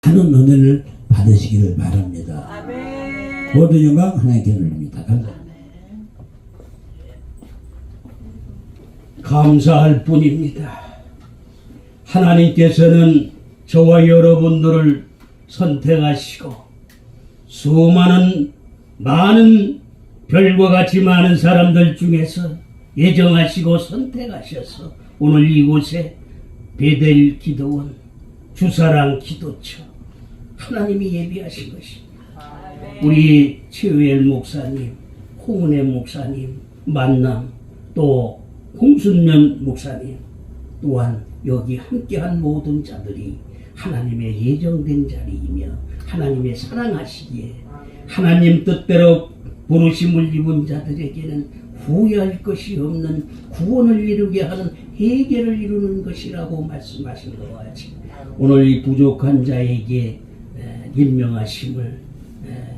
하는 은혜를 받으시기를 바랍니다. 아멘. 모든 영광 하나님께 돌립니다. 감사합니다. 감사할 뿐입니다. 하나님께서는 저와 여러분들을 선택하시고 많은 별과 같이 많은 사람들 중에서 예정하시고 선택하셔서 오늘 이곳에 베델 기도원 주사랑 기도처 하나님이 예비하신 것입니다. 우리 최우엘 목사님, 홍은혜 목사님, 만남, 또 홍순년 목사님, 또한 여기 함께한 모든 자들이 하나님의 예정된 자리이며 하나님의 사랑하시기에 하나님 뜻대로 부르심을 입은 자들에게는 후회할 것이 없는 구원을 이루게 하는 회개를 이루는 것이라고 말씀하신 것과 같이 오늘 이 부족한 자에게 임명하심을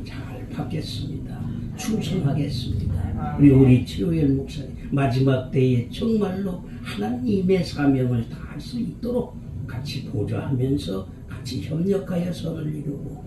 잘 받겠습니다. 충성하겠습니다. 우리 최우열 목사님 마지막 때에 정말로 하나님의 사명을 다할 수 있도록 같이 보좌하면서 같이 협력하여 선을 이루고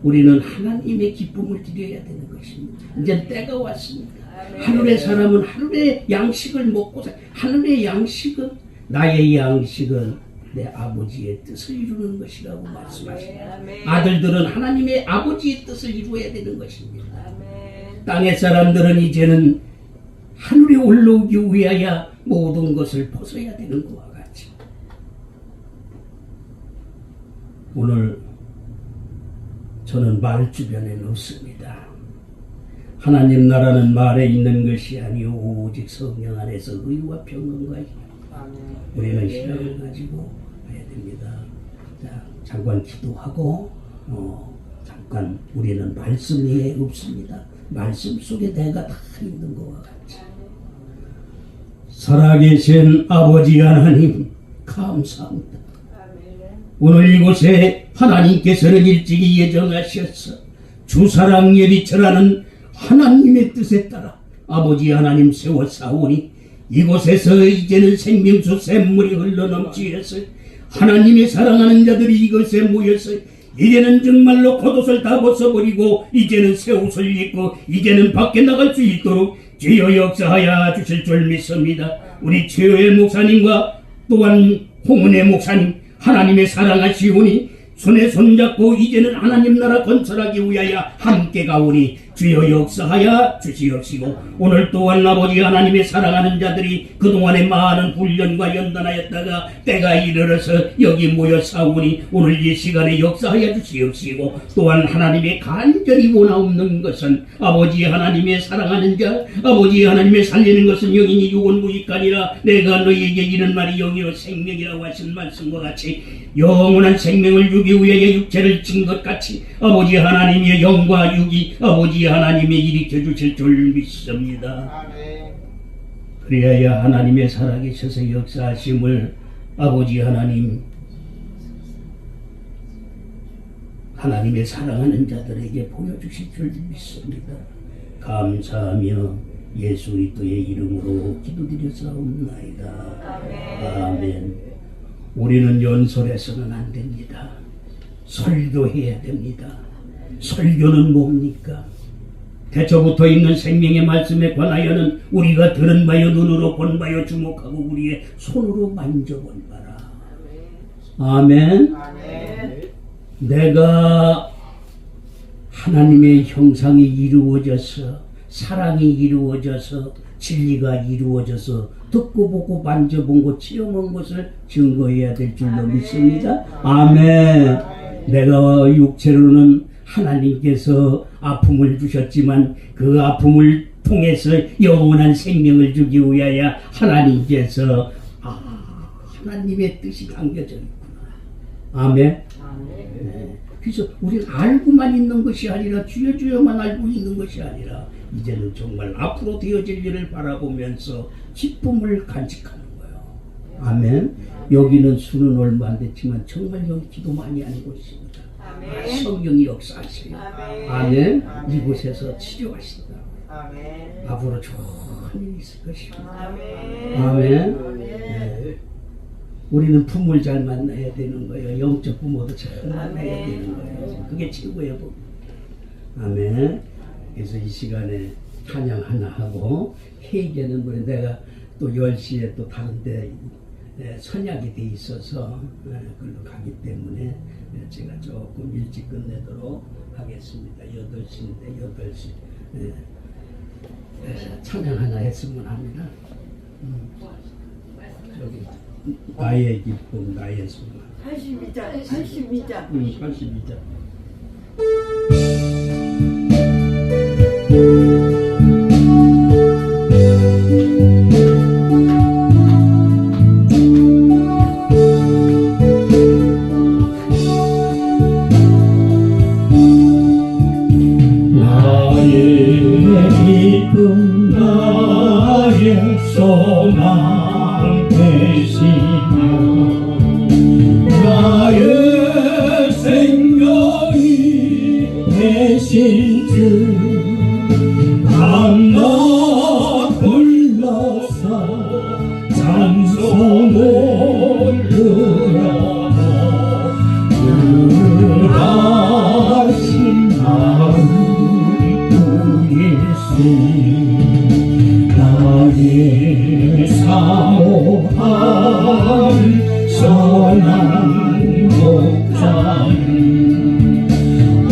우리는 하나님의 기쁨을 드려야 되는 것입니다. 이제 때가 왔습니다. 하늘의 사람은 하늘의 양식을 먹고 하늘의 양식은 나의 양식은 내 아버지의 뜻을 이루는 것이라고 말씀하십니다. 아들들은 하나님의 아버지의 뜻을 이루어야 되는 것입니다. 땅의 사람들은 이제는 하늘에 올라오기 위하여 모든 것을 벗어야 되는 것과 같이 오늘 저는 말 주변에 놓습니다. 하나님 나라는 말에 있는 것이 아니오 오직 성령 안에서 의와 평강과 우리는 신앙을 가지고 해야 됩니다. 자, 잠깐 기도하고 잠깐 우리는 말씀 위에 없습니다. 말씀 속에 내가 다 있는 것과 같이 살아계신 아버지 하나님 감사합니다. 오늘 이곳에 하나님께서는 일찍이 예정하셔서 주사랑 예비처라는 하나님의 뜻에 따라 아버지 하나님 세워싸우니 이곳에서 이제는 생명수 샘물이 흘러넘치어서 하나님의 사랑하는 자들이 이곳에 모여서 이제는 정말로 겉옷을 다 벗어버리고 이제는 새 옷을 입고 이제는 밖에 나갈 수 있도록 주여 역사하여 주실 줄 믿습니다. 우리 최우엘 목사님과 또한 홍은혜 목사님 하나님의 사랑하시오니 손에 손잡고 이제는 하나님 나라 건설하기 위하여 함께 가오니 주여 역사하여 주시옵시고 오늘 또한 아버지 하나님의 사랑하는 자들이 그동안에 많은 훈련과 연단하였다가 때가 이르러서 여기 모여 싸우니 오늘 이 시간에 역사하여 주시옵시고 또한 하나님의 간절히 원하옵는 것은 아버지 하나님의 사랑하는 자 아버지 하나님의 살리는 것은 영이니 유언무이가 아니라 내가 너희에게 이른 말이 영이요 생명이라고 하신 말씀과 같이 영원한 생명을 주기 위해 육체를 친 것 같이 아버지 하나님의 영과 육이 아버지 하나님이 일으켜 주실 줄 믿습니다. 그래야 하나님의 살아계셔서 역사하심을 아버지 하나님의 사랑하는 자들에게 보여주실 줄 믿습니다. 감사하며 예수 그리스도의 이름으로 기도드렸사옵나이다. 아멘. 우리는 연설해서는 안 됩니다. 설교해야 됩니다. 설교는 뭡니까? 태초부터 있는 생명의 말씀에 관하여는 우리가 들은 바요 눈으로 본 바요 주목하고 우리의 손으로 만져본 바라. 아멘. 내가 하나님의 형상이 이루어져서 사랑이 이루어져서 진리가 이루어져서 듣고 보고 만져본 것 체험한 것을 증거해야 될 줄로 믿습니다. 아멘. 내가 육체로는 하나님께서 아픔을 주셨지만 그 아픔을 통해서 영원한 생명을 주기 위하여 하나님께서 하나님의 뜻이 담겨져 있구나. 아멘. 네. 그래서 우리는 알고만 있는 것이 아니라 주여주여만 알고 있는 것이 아니라 이제는 정말 앞으로 되어질 일을 바라보면서 기쁨을 간직하는 거예요. 아멘. 여기는 수는 얼마 안 됐지만 정말 여기 기도 많이 하는 곳입니다. 성령이 역사하세요. 아멘. 이곳에서 치료하신다. 앞으로 좋은 일이 있을 것입니다. 아멘. 네. 우리는 부모를 잘 만나야 되는 거예요. 영적 부모도 잘 만나야 되는 거예요. 그게 최고의 복. 아멘. 그래서 이 시간에 찬양 하나 하고 회개는 뭐 내가 또 10시에 또 다른데 선약이 돼 있어서 그걸로 가기 때문에 제가 조금 일찍 끝내도록 하겠습니다. 8시인데 8시 찬양 하나 했으면 합니다. 저기 나의 기쁨 나의 소망 82장 82장 82장 나의 소망 되시며 나의 생명이 되신 주 밤낮 불러서 찬송을 드려도 그하신 마음 나의 사모한 선한 목자는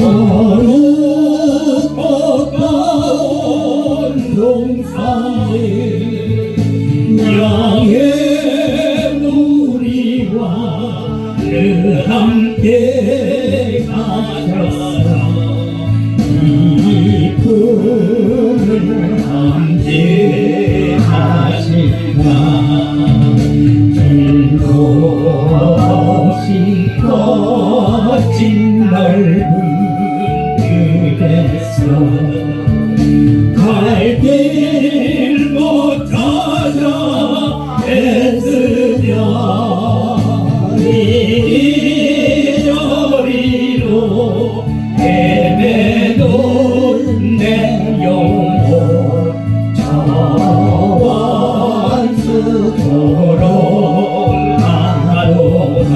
어느 가까운 동산에 양의 무리와 늘 함께 가셨어 이 품을 함께하시라 길고 깊어진 넓은 길에서 갈 길 못 찾아 애쓰며 이리저리로 헤매도 내 영혼 저원수도록 가노라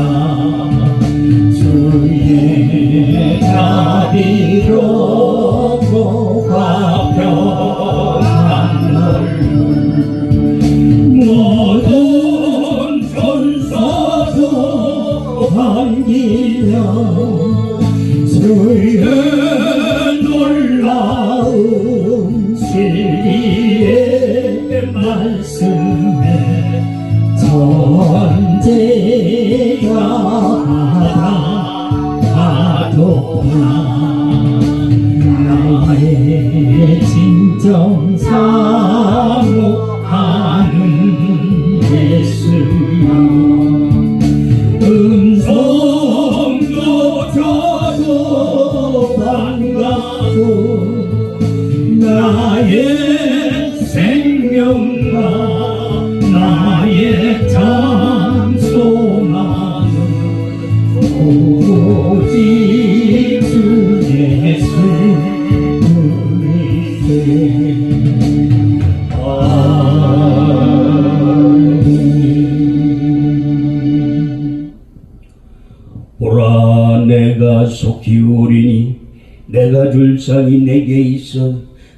주의 자비로 고와 평안을 모든 천사도 반기며 주의 놀라운 진리의 말씀에 전제가 하도다 나의 진정 사모하는 예수여 음성도 저도 반갑고 나의 생명과 나의 참 소망은 오직 주 예수님이세 보라 내가 속히 오리니 내가 줄 상이 내게 있어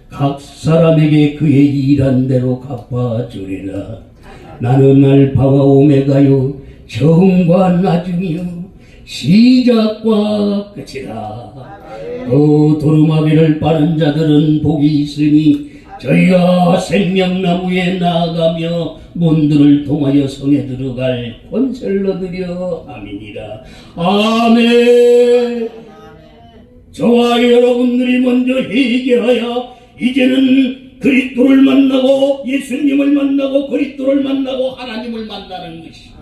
각 사람에게 그의 일한 대로 갚아주리라. 나는 알파와 오메가요 처음과 나중이요 시작과 끝이라. 도루마비를 빠는 자들은 복이 있으니 저희가 생명나무에 나아가며 문들을 통하여 성에 들어갈 권세를 얻으려 아멘이라. 아멘. 저와 여러분들이 먼저 회개하여 이제는 그리스도를 만나고 예수님을 만나고 그리스도를 만나고 하나님을 만나는 것입니다.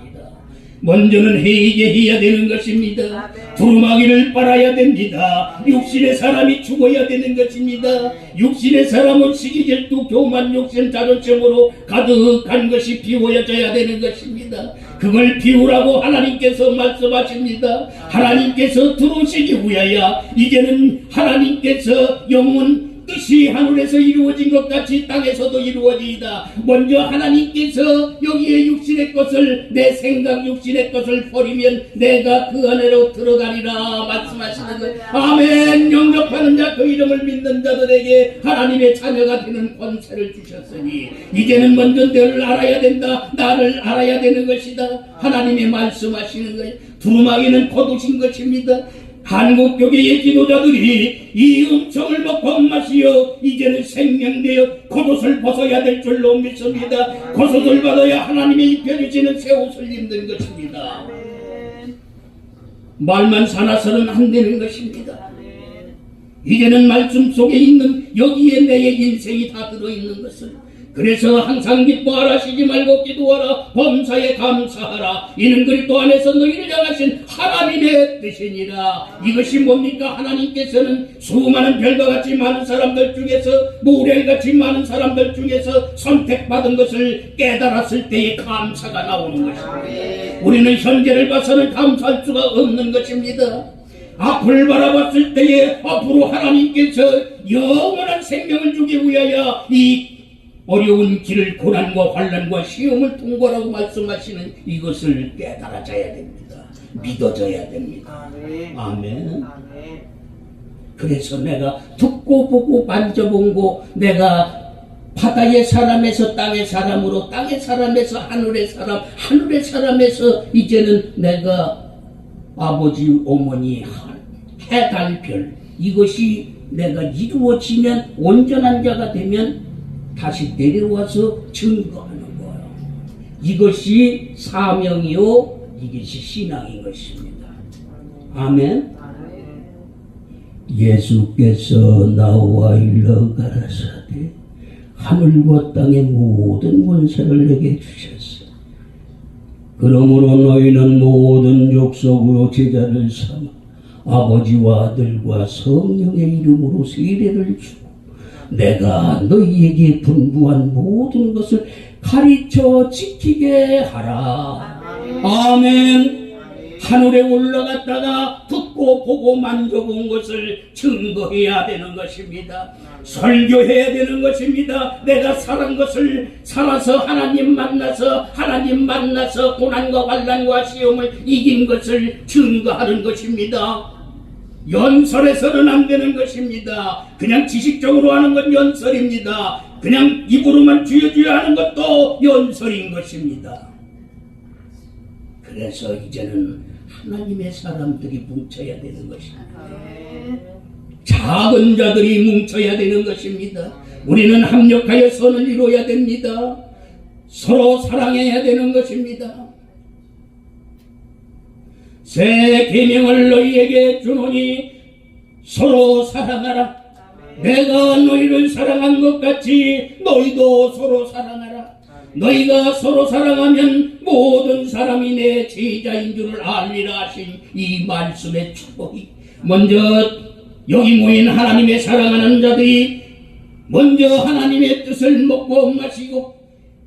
먼저는 회개해야 되는 것입니다. 두루마기를 빨아야 됩니다. 육신의 사람이 죽어야 되는 것입니다. 육신의 사람은 시기질투 교만 욕심 자존심으로 가득한 것이 비워져야 되는 것입니다. 그걸 비우라고 하나님께서 말씀하십니다. 하나님께서 들어오시기 위하여 이제는 하나님께서 영혼 뜻이 하늘에서 이루어진 것 같이 땅에서도 이루어지이다. 먼저 하나님께서 여기에 육신의 것을, 내 생각 육신의 것을 버리면 내가 그 안으로 들어가리라 말씀하시는 것. 아멘. 영접하는 자, 그 이름을 믿는 자들에게 하나님의 자녀가 되는 권세를 주셨으니 이제는 먼저 너를 알아야 된다. 나를 알아야 되는 것이다. 하나님의 말씀하시는 거예요. 두루마기는 거두신 것입니다. 한국 교계의 지도자들이 이 음성을 먹고 마시어 이제는 생명되어 겉옷을 벗어야 될 줄로 믿습니다. 겉옷을 받아야 하나님이 입혀주시는 새 옷을 입는 것입니다. 말만 사나서는 안 되는 것입니다. 이제는 말씀 속에 있는 여기에 내 인생이 다 들어있는 것을, 그래서 항상 기뻐하라, 쉬지 말고 기도하라, 범사에 감사하라. 이는 그리스도 안에서 너희를 향하신 하나님의 뜻이니라. 이것이 뭡니까? 하나님께서는 수많은 별과 같이 많은 사람들 중에서, 모래같이 많은 사람들 중에서 선택받은 것을 깨달았을 때에 감사가 나오는 것입니다. 우리는 현재를 봐서는 감사할 수가 없는 것입니다. 앞을 바라봤을 때에 앞으로 하나님께서 영원한 생명을 주기 위하여 이 어려운 길을 고난과 환난과 시험을 통과하라고 말씀하시는 이것을 깨달아져야 됩니다. 믿어져야 됩니다. 아멘. 그래서 내가 듣고 보고 만져본 거, 내가 바다의 사람에서 땅의 사람으로, 땅의 사람에서 하늘의 사람, 하늘의 사람에서 이제는 내가 아버지, 어머니, 해, 달, 별, 이것이 내가 이루어지면, 온전한 자가 되면 다시 내려와서 증거하는 거예요. 이것이 사명이요, 이것이 신앙인 것입니다. 아멘. 예수께서 나와 일러 가라사대 하늘과 땅의 모든 권세를 내게 주셨어. 그러므로 너희는 모든 족속으로 제자를 삼아 아버지와 아들과 성령의 이름으로 세례를 주고 내가 너희에게 분부한 모든 것을 가르쳐 지키게 하라. 아멘. 하늘에 올라갔다가 듣고 보고 만져본 것을 증거해야 되는 것입니다. 설교해야 되는 것입니다. 내가 살은 것을 살아서 하나님 만나서 고난과 환난과 시험을 이긴 것을 증거하는 것입니다. 연설해서는 안 되는 것입니다. 그냥 지식적으로 하는 건 연설입니다. 그냥 입으로만 쥐어쥐어 하는 것도 연설인 것입니다. 그래서 이제는 하나님의 사람들이 뭉쳐야 되는 것입니다. 작은 자들이 뭉쳐야 되는 것입니다. 우리는 합력하여 선을 이루어야 됩니다. 서로 사랑해야 되는 것입니다. 새 계명을 너희에게 주노니 서로 사랑하라. 내가 너희를 사랑한 것 같이 너희도 서로 사랑하라. 너희가 서로 사랑하면 모든 사람이 내 제자인 줄을 알리라 하신 이 말씀의 축복이, 먼저 여기 모인 하나님의 사랑하는 자들이 먼저 하나님의 뜻을 먹고 마시고,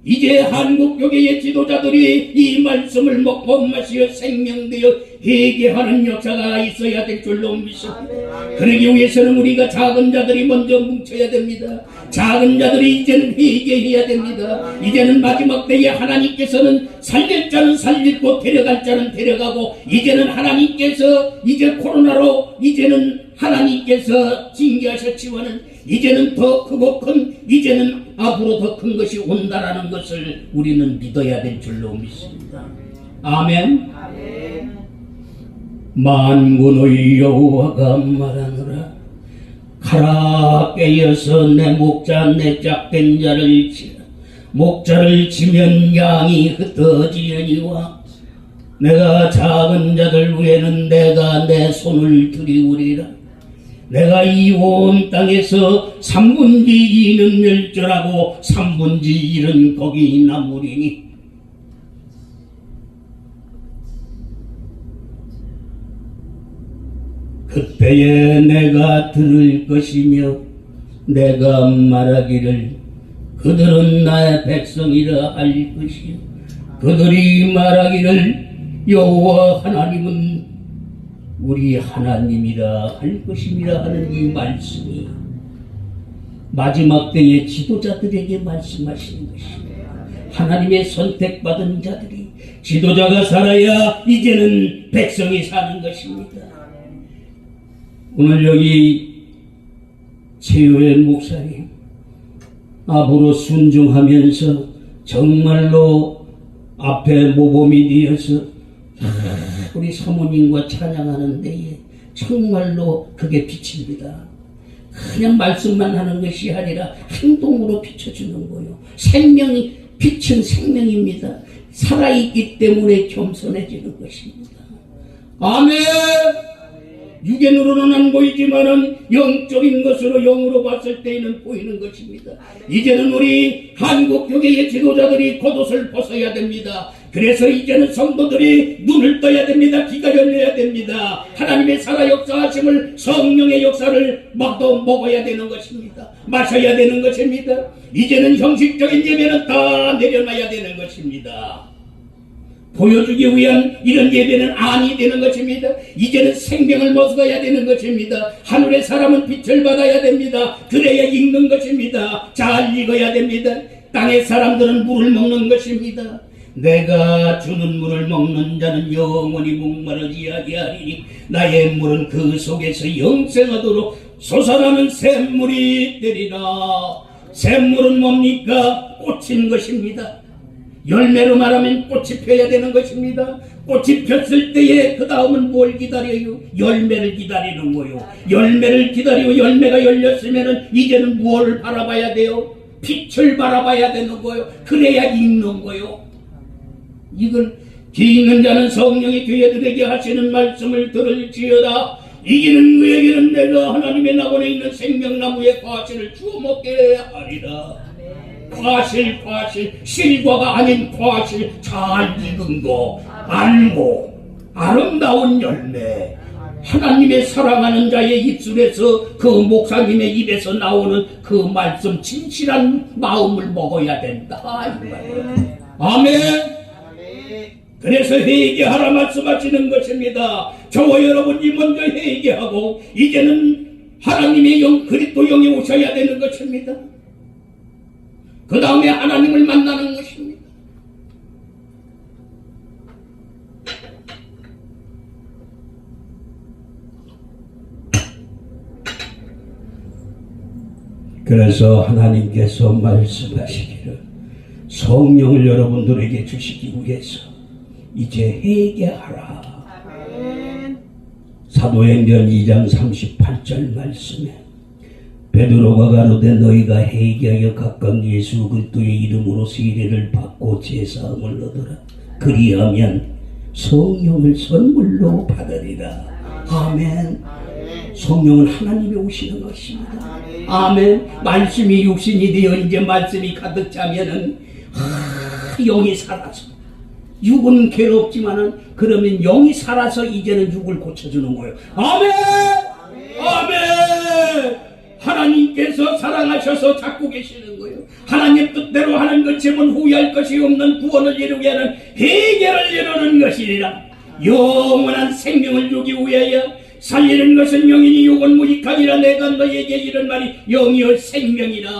이제 한국교계의 지도자들이 이 말씀을 먹고 마시어 생명되어 회개하는 역사가 있어야 될 줄로 믿습니다. 그러기 위해서는 우리가 작은 자들이 먼저 뭉쳐야 됩니다. 작은 자들이 이제는 회개해야 됩니다. 이제는 마지막 때에 하나님께서는 살릴 자는 살리고 데려갈 자는 데려가고, 이제는 하나님께서 이제 코로나로 이제는 하나님께서 징계하셨지만은 이제는 더 크고 이제는 앞으로 더 큰 것이 온다라는 것을 우리는 믿어야 될 줄로 믿습니다. 아멘. 만군의 여호와가 말하노라. 가라, 깨어서 내 목자 내 짝된 자를 치라. 목자를 치면 양이 흩어지려니와 내가 작은 자들 위에는 내가 내 손을 들이우리라. 내가 이 온 땅에서 3분의 2는 멸절하고 3분의 1은 거기 남으리니 그때에 내가 들을 것이며 내가 말하기를 그들은 나의 백성이라 할 것이요 그들이 말하기를 여호와 하나님은 우리 하나님이라 할 것임이라 하는 이 말씀이 마지막 때의 지도자들에게 말씀하시는 것입니다. 하나님의 선택받은 자들이 지도자가 살아야 이제는 백성이 사는 것입니다. 오늘 여기 최요엘 목사님 앞으로 순종하면서 정말로 앞에 모범이 되어서 우리 사모님과 찬양하는 데에 정말로 그게 빛입니다. 그냥 말씀만 하는 것이 아니라 행동으로 비춰주는 거요. 생명이 빛은 생명입니다. 살아있기 때문에 겸손해지는 것입니다. 아멘. 육연으로는 안 보이지만은 영적인 것으로 영으로 봤을 때에는 보이는 것입니다. 이제는 우리 한국 교회의 지도자들이 겉옷을 벗어야 됩니다. 그래서 이제는 성도들이 눈을 떠야 됩니다. 귀가 열려야 됩니다. 하나님의 살아 역사하심을, 성령의 역사를 먹어야 되는 것입니다. 마셔야 되는 것입니다. 이제는 형식적인 예배는 다 내려놔야 되는 것입니다. 보여주기 위한 이런 예배는 아니 되는 것입니다. 이제는 생명을 먹어야 되는 것입니다. 하늘의 사람은 빛을 받아야 됩니다. 그래야 읽는 것입니다. 잘 읽어야 됩니다. 땅의 사람들은 물을 먹는 것입니다. 내가 주는 물을 먹는 자는 영원히 목마르지 아니하리니 나의 물은 그 속에서 영생하도록 솟아나는 샘물이 되리라. 샘물은 뭡니까? 꽃인 것입니다. 열매로 말하면 꽃이 펴야 되는 것입니다. 꽃이 폈을 때에 그 다음은 뭘 기다려요? 열매를 기다리는 거요. 열매를 기다리고 열매가 열렸으면 이제는 무엇을 바라봐야 돼요? 빛을 바라봐야 되는 거요. 그래야 읽는 거요. 이걸 귀 있는 자는 성령이 교회들에게 하시는 말씀을 들을지어다. 이기는 그에게는 내가 하나님의 낙원에 있는 생명나무의 과실을 주워 먹게 하리라. 과실, 실과가 아닌 과실, 잘 익은 거, 안고, 아름다운 열매. 하나님의 사랑하는 자의 입술에서 그 목사님의 입에서 나오는 그 말씀, 진실한 마음을 먹어야 된다. 아멘. 그래서 회개하라 말씀하시는 것입니다. 저와 여러분이 먼저 회개하고 이제는 하나님의 영, 그리스도 영이 오셔야 되는 것입니다. 그 다음에 하나님을 만나는 것입니다. 그래서 하나님께서 말씀하시기를 성령을 여러분들에게 주시기 위해서 이제 회개하라. 사도행전 2장 38절 말씀에 베드로가 가로되 너희가 회개하여 각각 예수 그리스도의 이름으로 세례를 받고 제사함을 얻으라. 그리하면 성령을 선물로 받으리라. 아멘. 성령은 하나님이 오시는 것입니다. 아멘. 말씀이 육신이 되어 이제 말씀이 가득 차면은 영이 살아서, 육은 괴롭지만은 그러면 영이 살아서 이제는 육을 고쳐주는 거예요. 아멘. 아멘. 하나님께서 사랑하셔서 잡고 계시는 거예요. 하나님 뜻대로 하는 것이면 후회할 것이 없는 구원을 이루게 하는 회개를 이루는 것이니라. 영원한 생명을 주기 위하여 살리는 것은 영이니 육은 무익하니라. 내가 너에게 이런 말이 영이여 생명이라.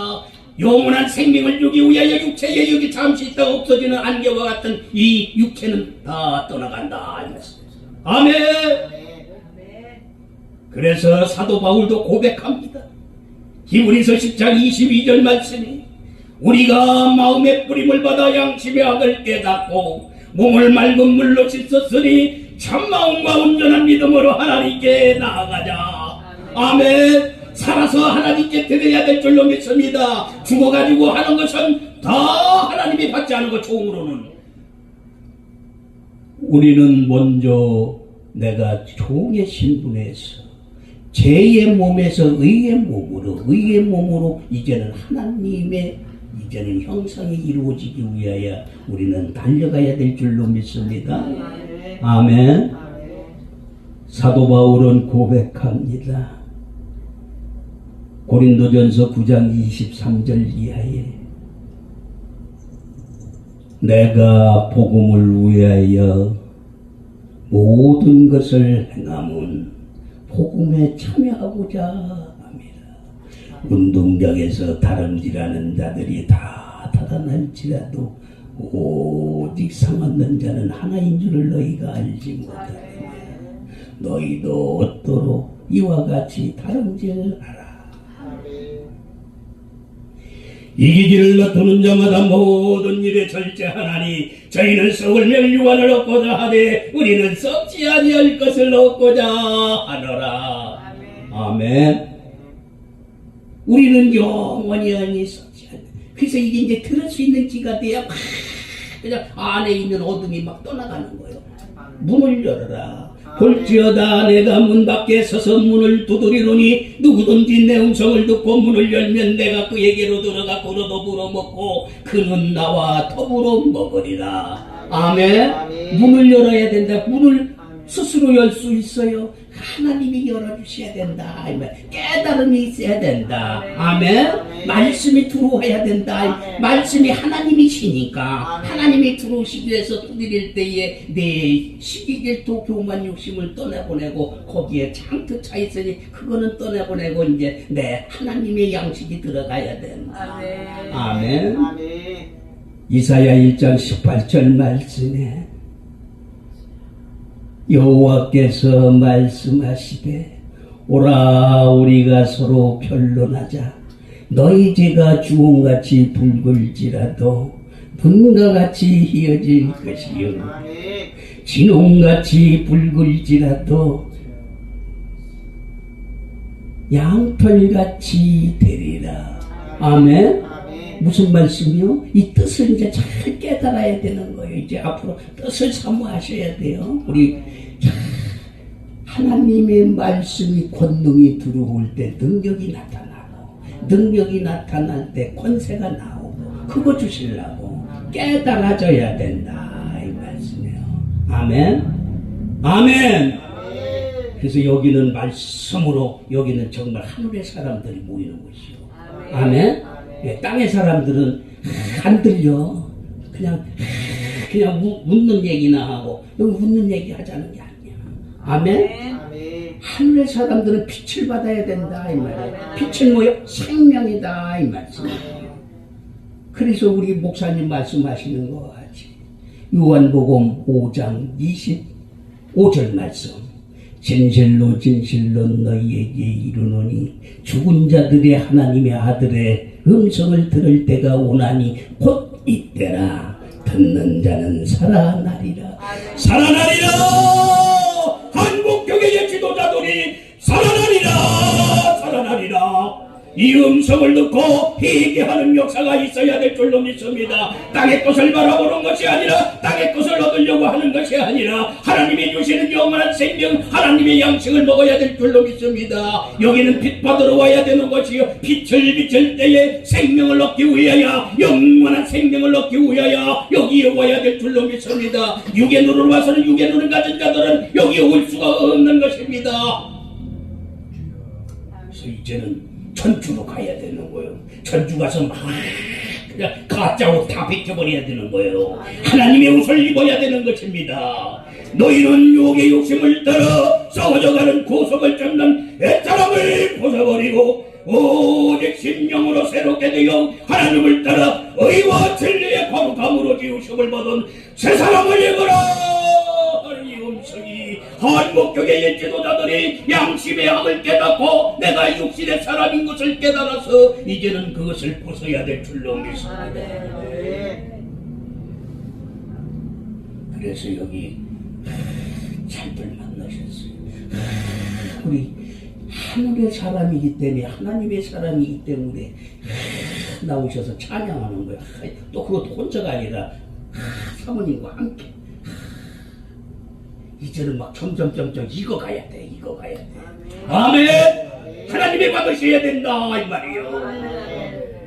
영원한 생명을 주기 위하여 육체에 여기 잠시 있다 없어지는 안개와 같은 이 육체는 다 떠나간다. 아멘. 그래서 사도 바울도 고백합니다. 히브리서 10장 22절 말씀이 우리가 마음의 뿌림을 받아 양심의 악을 깨닫고 몸을 맑은 물로 씻었으니 참마음과 온전한 믿음으로 하나님께 나아가자. 아멘. 살아서 하나님께 드려야 될 줄로 믿습니다. 죽어가지고 하는 것은 다 하나님이 받지 않은 것 종으로는. 우리는 먼저 내가 종의 신분에서 죄의 몸에서 의의 몸으로 이제는 하나님의 이제는 형상이 이루어지기 위하여 우리는 달려가야 될 줄로 믿습니다. 아멘. 사도 바울은 고백합니다. 고린도전서 9장 23절 이하에 내가 복음을 위하여 모든 것을 행함은 복음에 참여하고자 합니다. 운동장에서 다름질하는 자들이 다 달아날지라도 오직 상 얻는 자는 하나인 줄을 너희가 알지 못하느냐. 너희도 얻도록 이와 같이 다름질하라. 이기기를 다투는 자마다 모든 일에 절제하나니 저희는 썩을 멸류관을 얻고자 하되 우리는 썩지 아니할 것을 얻고자 하노라. 아멘. 우리는 영원히 아니 썩지 않는. 그래서 이게 이제 들을 수 있는 기가 돼야 막 그냥 안에 있는 어둠이 막 떠나가는 거예요. 문을 열어라. 볼지어다 내가 문 밖에 서서 문을 두드리노니 누구든지 내 음성을 듣고 문을 열면 내가 그에게로 들어가 그로 더불어 먹고 그는 나와 더불어 먹으리라. 아멘. 문을 열어야 된다. 문을 스스로 열 수 있어요. 하나님이 열어주셔야 된다. 깨달음이 있어야 된다. 아멘. 말씀이 들어와야 된다. 말씀이 하나님이시니까 하나님이 들어오시기 위해서 두드릴 때에 내 시기질투 교만 욕심을 떠내보내고 거기에 잔뜩 차 있으니 그거는 떠내보내고 이제 내 하나님의 양식이 들어가야 된다. 아멘. 이사야 1장 18절 말씀에 여호와께서 말씀하시되 오라 우리가 서로 변론하자. 너희 죄가 주홍같이 붉을지라도 분과 같이 희어질 것이요 진홍같이 붉을지라도 양털같이 되리라. 아멘. 무슨 말씀이요? 이 뜻을 이제 잘 깨달아야 되는 거예요. 이제 앞으로 뜻을 사모하셔야 돼요. 우리 하나님의 말씀이 권능이 들어올 때 능력이 나타나고 능력이 나타날 때 권세가 나오고 그거 주시려고 깨달아져야 된다 이 말씀이에요. 아멘. 아멘. 그래서 여기는 말씀으로 여기는 정말 하늘의 사람들이 모이는 곳이요. 아멘. 땅의 사람들은 안 들려. 그냥 묻는 얘기나 하고 여기 묻는 얘기 하자는 게 아니야. 아멘. 하늘의 사람들은 빛을 받아야 된다 이 말이에요. 빛은 뭐요? 생명이다 이 말씀이에요. 그래서 우리 목사님 말씀하시는 거 같이 요한복음 5장 25절 말씀. 진실로 진실로 너희에게 이르노니 죽은 자들의 하나님의 아들의 음성을 들을 때가 오나니 곧 이때라. 듣는 자는 살아나리라. 살아나리라. 한국교회의 지도자들이 살아나리라. 살아나리라. 이 음성을 듣고 회개하는 역사가 있어야 될 줄로 믿습니다. 땅의 것을 바라보는 것이 아니라 땅의 것을 얻으려고 하는 것이 아니라 하나님이 주시는 영원한 생명 하나님의 양식을 먹어야 될 줄로 믿습니다. 여기는 빛 받으러 와야 되는 것이요 빛을 비칠 때에 생명을 얻기 위하여 영원한 생명을 얻기 위하여 여기에 와야 될 줄로 믿습니다. 육의 눈으로 와서는 육의 눈을 가진 자들은 여기에 올 수가 없는 것입니다. 그래서 이제는 천주로 가야 되는 거예요. 천주 가서 막 그냥 가짜 옷 다 벗겨버려야 되는 거예요. 하나님의 옷을 입어야 되는 것입니다. 너희는 욕의 욕심을 따라 썩어져가는 구속을 잡는 옛사람을 벗어버리고 오직 심령으로 새롭게 되어 하나님을 따라 의와 진리의 거룩함으로 지으심을 받은 새 사람을 입어라. 이 음성이 한국교회의 지도자들이 양심의 악을 깨닫고 내가 육신의 사람인 것을 깨달아서 이제는 그것을 벗어야 될 줄로 믿습니다. 그래서 여기 잘들 만나셨어요. 우리 하늘의 사람이기 때문에 하나님의 사람이기 때문에 나오셔서 찬양하는 거야. 또 그것도 혼자가 아니라 사모님과 함께. 이제는 막 점점 이거 가야 돼. 아멘. 하나님의 받으셔야 된다 이 말이에요.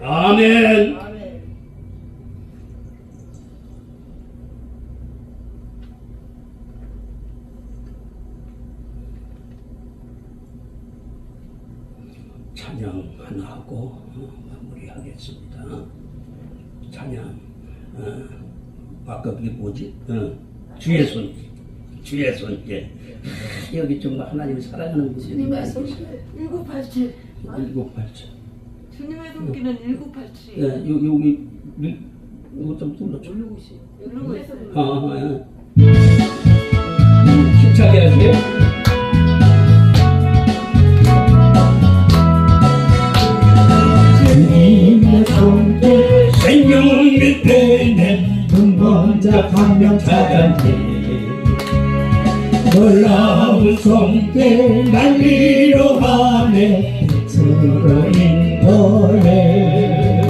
아멘. 찬양 하나 하고 마무리하겠습니다. 찬양. 아까 그게 뭐지? 주의 손길. 여기 정말 하나님을 사랑하는 분들이 주님의 손길 1987. 1987. 주님의 손길은 1987. 예, 여기 이거 좀 눌러줘. 누르고 있어요. 힘차게 하세요. 주님의 손길 생명 밑에 내 눈먼자 한명 찾았니 놀라운 손길 날 위로하네 빛으로 인도해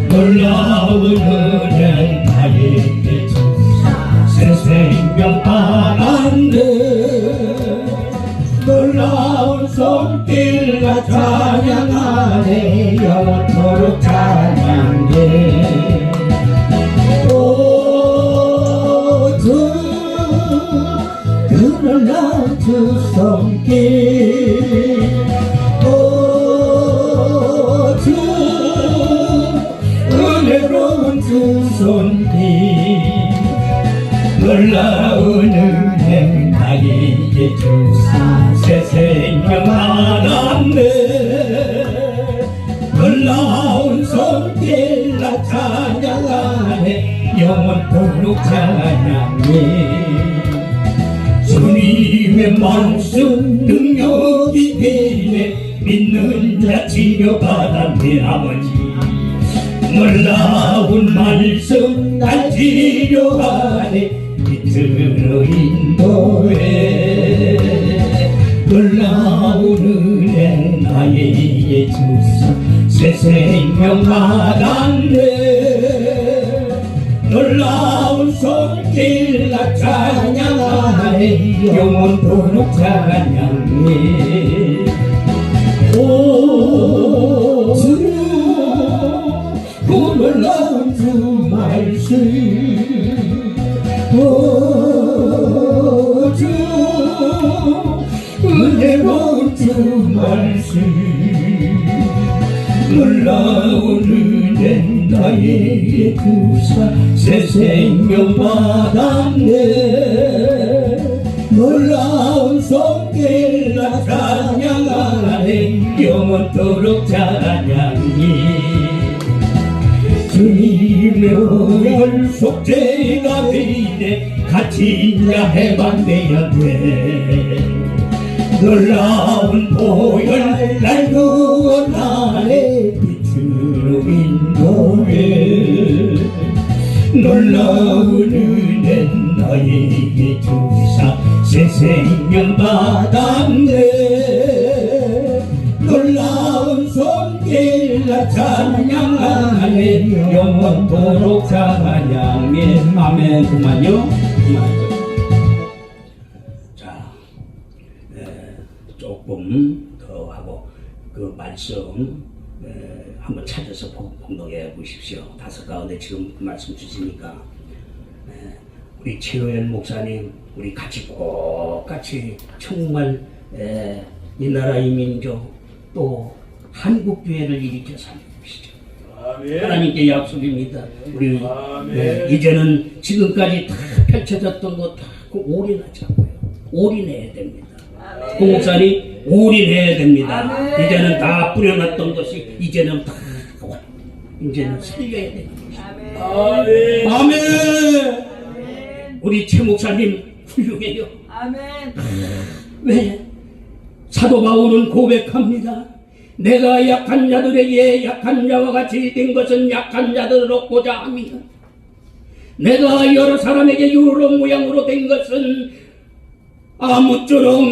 놀라운 은혜 나에게 주사 새 생명 받았네 놀라운 손길 나 찬양하네 영원토록 찬양해 그 놀라운 두 손길 주 은혜로운 두 손길 놀라운 은혜 나에게 주사 새 생명 받았네 놀라운 손길 나 찬양하네 영원토록 찬양해 주님의 말씀 능력이 되네 믿는 자 치료받았네 아버지 놀라운 말씀 날 치료하네 빛으로 인도해 놀라운 은혜 나에게 주사 새 생명 받았네 놀라운 손길 나 찬양하네 영원토록 찬양해 오 주님 그 놀라운 주 말씀 오 주 은혜로운 주 말씀 놀라운 은혜 나에게 주사 새 생명 받았네 놀라운 손길 나 찬양하네 영원토록 찬양해 주님의 보혈 속죄가 되네 같이 인자 해방되어야 돼 놀라운 보혈 날 구원하네 빛으로 인도해 놀라운 은혜 나에게 주사 새 생명 받았네 놀라운 손길 나 찬양하네 영원토록 찬양해 아멘 그만요 자 조금 더 하고 그 말씀 한번 찾아서 봉독해 보십시오. 다섯 가운데 지금 그 말씀 주시니까 우리 최호연 목사님 우리 같이 꼭 같이 정말 이 나라 이 민족 또 한국교회를 일으켜 살려주시죠. 하나님께 약속입니다. 우리 이제는 지금까지 다 펼쳐졌던 거 다 올인하자고요. 올인해야 됩니다. 고 목사님 올인해야 됩니다. 이제는 다 뿌려놨던 것이 이제는 다 이제는 살려야 됩니다. 아멘. 우리 최 목사님 훌륭해요. 아멘. 왜? 사도 바울은 고백합니다. 내가 약한 자들에게 약한 자와 같이 된 것은 약한 자들을 얻고자 합니다. 내가 여러 사람에게 여러 모양으로 된 것은 아무쪼록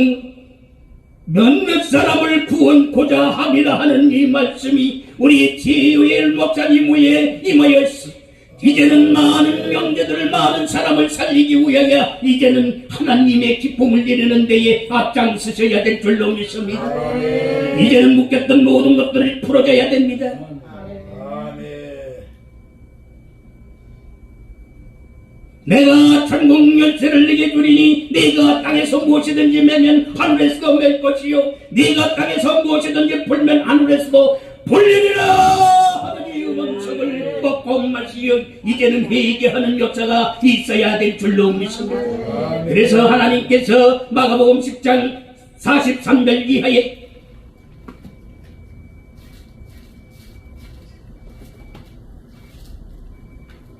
몇몇 사람을 구원코자 함이라 하는 이 말씀이 우리 최호연 목사님 위에 임하였습니다. 이제는 많은 형제들을 많은 사람을 살리기 위하여 이제는 하나님의 기쁨을 이루는 데에 앞장서셔야 될 줄로 믿습니다. 이제는 묶였던 모든 것들을 풀어줘야 됩니다. 내가 천국 열쇠를 내게 주리니 네가 땅에서 무엇이든지 매면 하늘에서도 맬 것이요 네가 땅에서 무엇이든지 풀면 하늘에서도 풀리리라. 음성을 꺾고 마시어 이제는 회개하는 역사가 있어야 될 줄로 믿습니다. 그래서 하나님께서 마가복음 10장 43절 이하에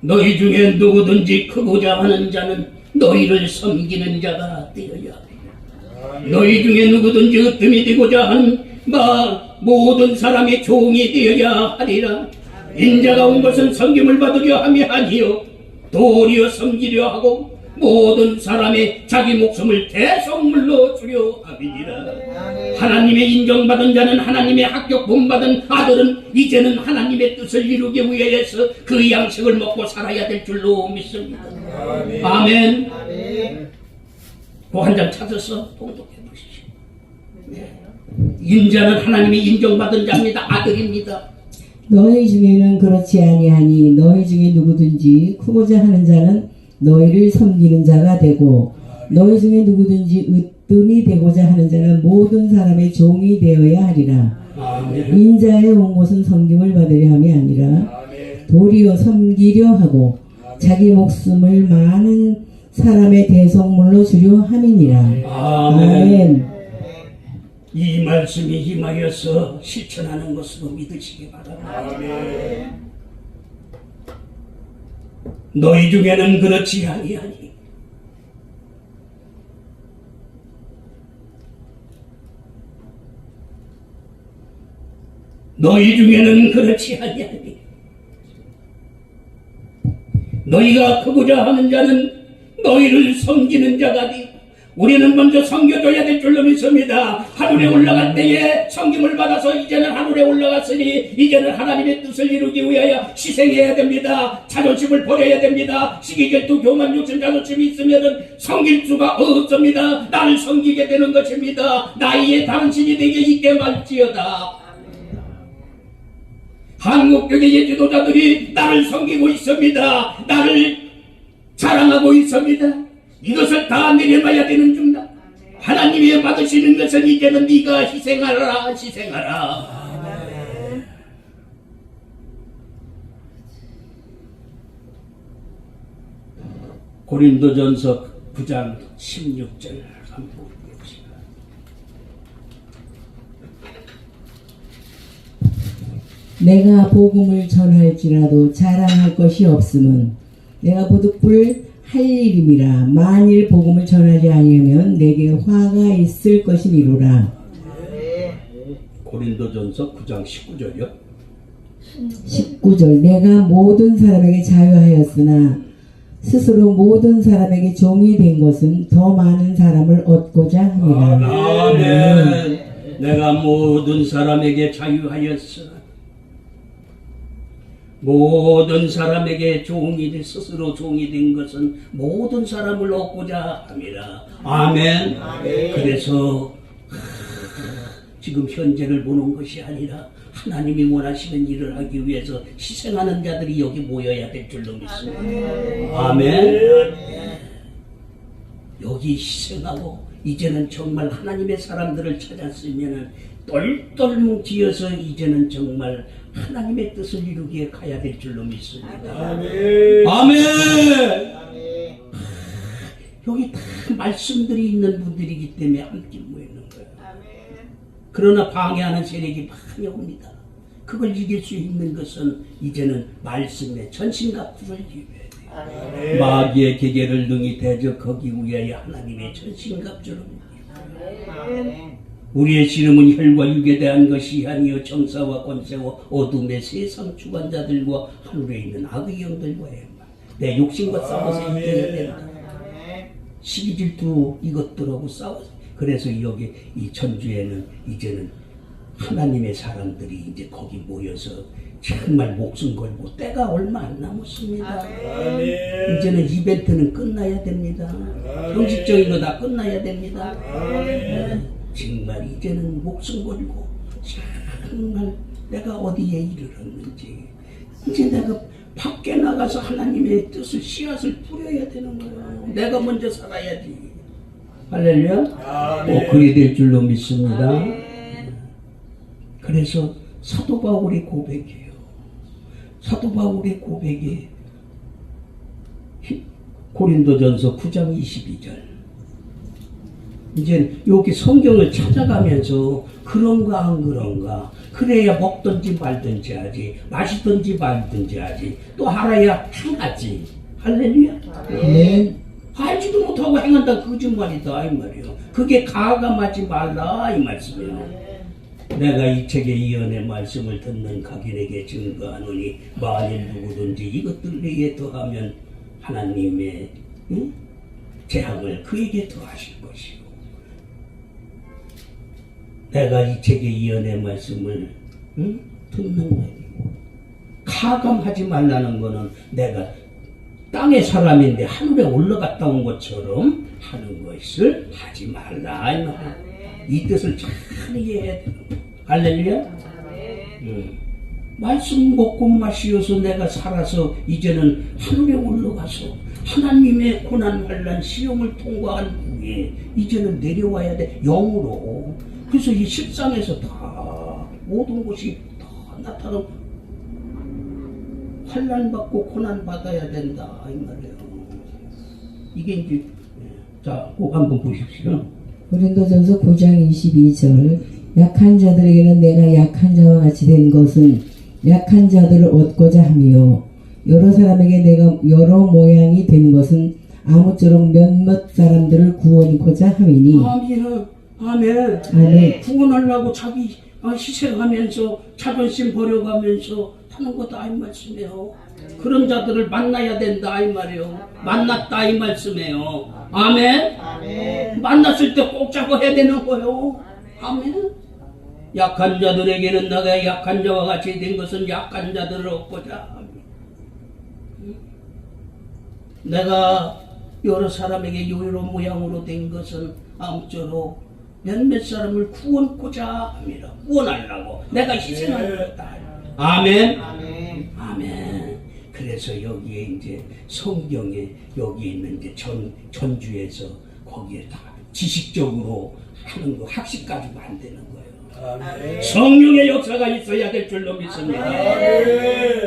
너희 중에 누구든지 크고자 하는 자는 너희를 섬기는 자가 되어야 하리라. 너희 중에 누구든지 으뜸이 되고자 하는 모든 사람의 종이 되어야 하리라. 인자가 온 것은 섬김을 받으려 함이 아니요 도리어 섬기려 하고 모든 사람의 자기 목숨을 대성물로 주려 함이니라. 하나님의 인정받은 자는 하나님의 합격 본받은 아들은 이제는 하나님의 뜻을 이루기 위해서 그 양식을 먹고 살아야 될 줄로 믿습니다. 아멘. 그 한 장 찾아서 봉독해 보시죠. 인자는 하나님의 인정받은 자입니다. 아들입니다. 너희 중에는 그렇지 아니하니 너희 중에 누구든지 크고자 하는 자는 너희를 섬기는 자가 되고 너희 중에 누구든지 으뜸이 되고자 하는 자는 모든 사람의 종이 되어야 하리라. 아멘. 인자에 온 것은 섬김을 받으려 함이 아니라 도리어 섬기려 하고 자기 목숨을 많은 사람의 대성물로 주려 함이니라. 아멘. 이 말씀이 임하여서 실천하는 것으로 믿으시기 바랍니다. 너희 중에는 그렇지 아니하니 너희 중에는 그렇지 아니하니 너희가 크고자 하는 자는 너희를 섬기는 자가 되고 우리는 먼저 섬겨줘야 될 줄로 믿습니다. 하늘에 올라갈 때에 섬김을 받아서 이제는 하늘에 올라갔으니 이제는 하나님의 뜻을 이루기 위하여 희생해야 됩니다. 자존심을 버려야 됩니다. 시기질투 교만 욕심 자존심이 있으면은 섬길 수가 없습니다. 나를 섬기게 되는 것입니다. 나이에 당신이 되게 있게 말지어다. 한국교회의 지도자들이 나를 섬기고 있습니다. 나를 자랑하고 있습니다. 이것을 다 내려놔야 되는 중다. 하나님이 받으시는 것은 이제는 네가 희생하라. 고린도전서 9장 16절 한번 보십시오. 내가 복음을 전할지라도 자랑할 것이 없음은 내가 보득불 할 일임이라. 만일 복음을 전하지 아니하면 내게 화가 있을 것이니로라. 고린도전서 9장 19절이요. 19절 내가 모든 사람에게 자유하였으나 스스로 모든 사람에게 종이 된 것은 더 많은 사람을 얻고자 함이라. 아멘. 내가 모든 사람에게 자유하였으나 모든 사람에게 스스로 종이 된 것은 모든 사람을 얻고자 함이라. 아멘. 그래서 지금 현재를 보는 것이 아니라 하나님이 원하시는 일을 하기 위해서 희생하는 자들이 여기 모여야 될 줄로 믿습니다. 아멘. 여기 희생하고 이제는 정말 하나님의 사람들을 찾았으면 똘똘 뭉치어서 이제는 정말 하나님의 뜻을 이루기에 가야 될 줄로 믿습니다. 아멘. 여기 다 말씀들이 있는 분들이기 때문에 함께 모이는 거예요. 그러나 방해하는 세력이 많이 옵니다. 그걸 이길 수 있는 것은 이제는 말씀의 전신갑주를 이겨야 돼요. 마귀의 계계를 능히 대적하기 위하여 하나님의 전신갑주를 이겨야 우리의 씨름은 혈과 육에 대한 것이 아니요 정사와 권세와 어둠의 세상 주관자들과 하늘에 있는 악의 영들과의 내 욕심과 싸워서 이겨야 된다. 시기 질투 이것들하고 싸워서 그래서 여기 이 전주에는 이제는 하나님의 사람들이 이제 거기 모여서 정말 목숨 걸고 때가 얼마 안 남았습니다. 이제는 이벤트는 끝나야 됩니다. 형식적인 거 다 끝나야 됩니다. 정말 이제는 목숨 걸고 정말 내가 어디에 이르렀는지 이제 내가 밖에 나가서 하나님의 뜻을 씨앗을 뿌려야 되는 거예요. 내가 먼저 살아야지. 할렐루야. 그리 될 줄로 믿습니다. 그래서 사도 바울의 고백이에요. 사도 바울의 고백이 고린도전서 9장 22절 이제 여기 성경을 찾아가면서 그런가 안 그런가, 그래야 먹든지 말든지 하지, 마시든지 말든지 하지, 또 알아야 행하지. 할렐루야. 네. 알지도 못하고 행한다 거짓말이다 이 말이요. 그게 가감하지 말라 이 말씀이요. 내가 이 책의 예언의 말씀을 듣는 각인에게 증거하노니 만일 누구든지 이것들 내게 더하면 하나님의 재앙을 그에게 더하실 것이요. 내가 이 책의 예언의 말씀을 듣는 거예요. 가감하지 말라는 거는 내가 땅의 사람인데 하늘에 올라갔다 온 것처럼 하는 것을 하지 말라 이 말이야. 이 뜻을 잘 이해해야 되는 거야. 할렐루야. 말씀 먹고 마시어서 내가 살아서 이제는 하늘에 올라가서 하나님의 고난 환난 시험을 통과한 후에 이제는 내려와야 돼, 영으로. 그래서 이 십상에서 다 모든 것이 다 나타나고 환난 받고 고난 받아야 된다 이 말이에요. 이게 이제 자, 꼭 한번 보십시오. 고린도전서 9장 22절 약한 자들에게는 내가 약한 자와 같이 된 것은 약한 자들을 얻고자 함이요 여러 사람에게 내가 여러 모양이 된 것은 아무쪼록 몇몇 사람들을 구원코자 함이니. 아멘. 아멘. 아멘. 구원하려고 자기 희생하면서 자존심 버려가면서 하는 거다 이 말씀이에요. 그런 자들을 만나야 된다 이 말이에요. 만났다 이 말씀이에요. 아멘. 아멘. 만났을 때 꼭 잡아 해야 되는 거예요. 아멘. 약한 자들에게는 내가 약한 자와 같이 된 것은 약한 자들을 얻고자 합니다. 내가 여러 사람에게 여러 모양으로 된 것은 아무쪼록 몇몇 사람을 구원코자 합니다. 구원하려고 내가 희생하는 거다. 아멘. 아멘. 아멘. 그래서 여기에 이제 성경에 여기 있는 이제 전주에서 거기에 다 지식적으로 하는 거 학식 가지고 안 되는 거예요. 아멘. 성령의 역사가 있어야 될 줄로 믿습니다.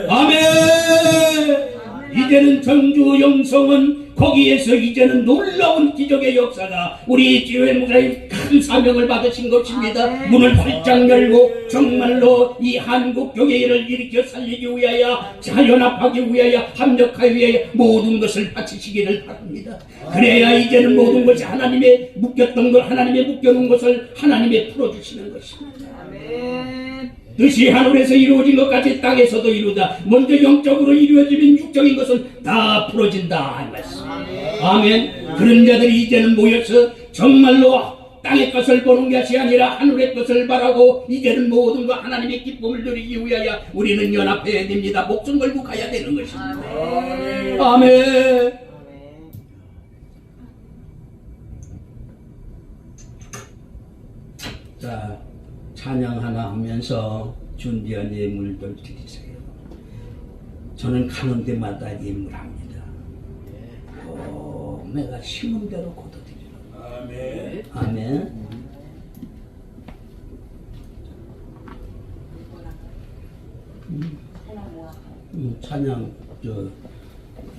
아멘. 이제는 전주 영성은 거기에서 이제는 놀라운 기적의 역사가 우리 지회 목사님 큰 사명을 받으신 것입니다. 문을 활짝 열고 정말로 이 한국 교회를 일으켜 살리기 위하여 자연합하기 위하여 합력하기 위하여 모든 것을 바치시기를 바랍니다. 그래야 이제는 모든 것이 하나님의 묶였던 걸 하나님의 묶여놓은 것을 하나님의 풀어주시는 것입니다. 아멘. 뜻이 하늘에서 이루어진 것 같이 땅에서도 이루다. 먼저 영적으로 이루어지면 육적인 것은 다 풀어진다 이 말씀. 아멘. 그런 자들이 이제는 모여서 정말로 땅의 것을 보는 것이 아니라 하늘의 것을 바라고 이제는 모든 것 하나님의 기쁨을 누리기 위하여 우리는 연합해야 됩니다. 목숨 걸고 가야 되는 것입니다. 아멘. 자, 찬양 하나 하면서 준비한 예물들 드리세요. 저는 가는 데마다 예물합니다. 내가 심은 대로 거둬드리라. 아멘. 찬양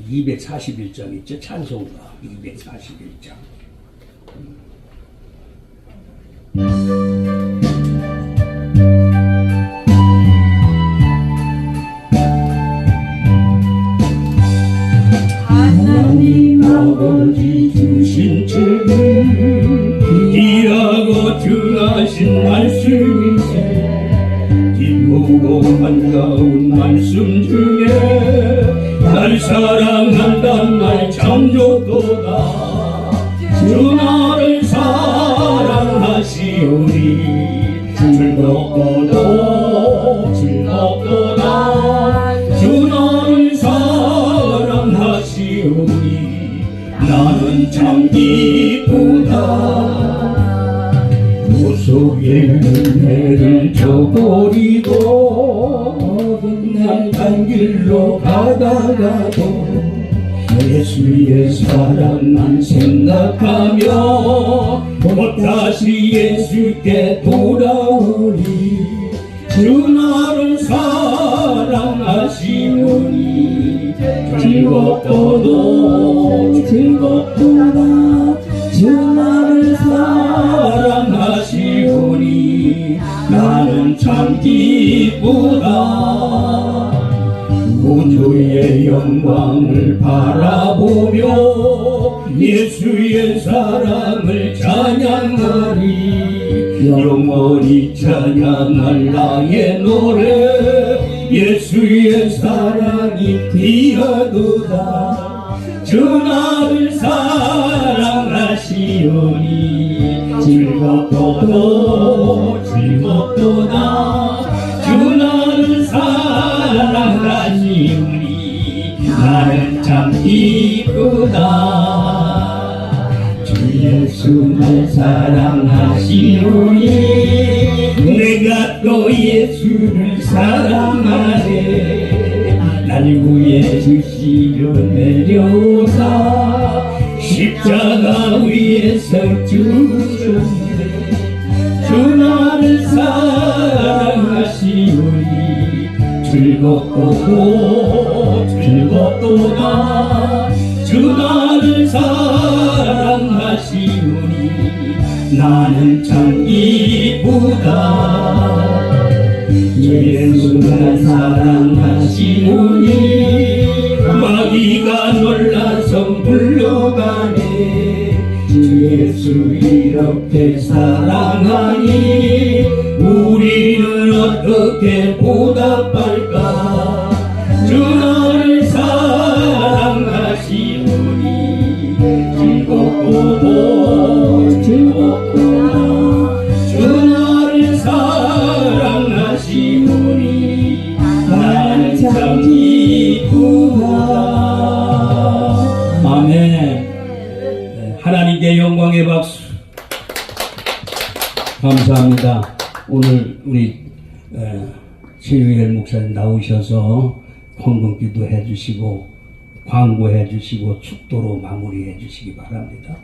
241장 있죠? 찬송가 241장. 하나님 아버지 주신 책을 귀하고 중하신 말씀이세. 기쁘고 반가운 말씀 중에 날 사랑한단 말 참 좋도다. 주 나를 사랑하시오니 즐겁도다 즐겁도다. 주 나를 사랑하시오니 나는 참 기쁘다. 구속의 은혜를 저버리고 어긋난 길로 가다가도 예수의 사랑만 생각하며 곧 다시 예수께 돌아오리. 주 나를 사랑하시오니 즐겁도다 즐겁도다. 주 나를 사랑하시오니 나는 참 기쁘다. 우주의 영광을 바라보며 예수의 사랑을 찬양하리. 영원히 찬양할 나의 노래 예수의 사랑이 귀하도다. 주 나를 사랑하시오니 즐겁도다 즐겁도다. 주 나를 사랑하시오니 나는 참 기쁘다. 주 예수 날 사랑하시오니 내가 또 예수를 사랑하네. 날 위해 주시려 내려오사 십자가 위에서 주셨네. 주 나를 사랑하시오니 즐겁도다. 주 나를 사랑하시오니 나는 참 기쁘다. 예수 날 사랑하시오니 마귀가 놀라서 물러가네. 주 예수 이렇게 사랑하니 우리는 어떻게 보답할까. 주 나를 사랑하시오니 즐겁고 즐겁구나. 주 나를 사랑하시오니 나는 참 기쁘다. 아멘. 네, 하나님께 영광의 박수. 감사합니다. 오늘 우리 최유일 목사님 나오셔서 헌금기도 해주시고 광고해 주시고 축도로 마무리해 주시기 바랍니다.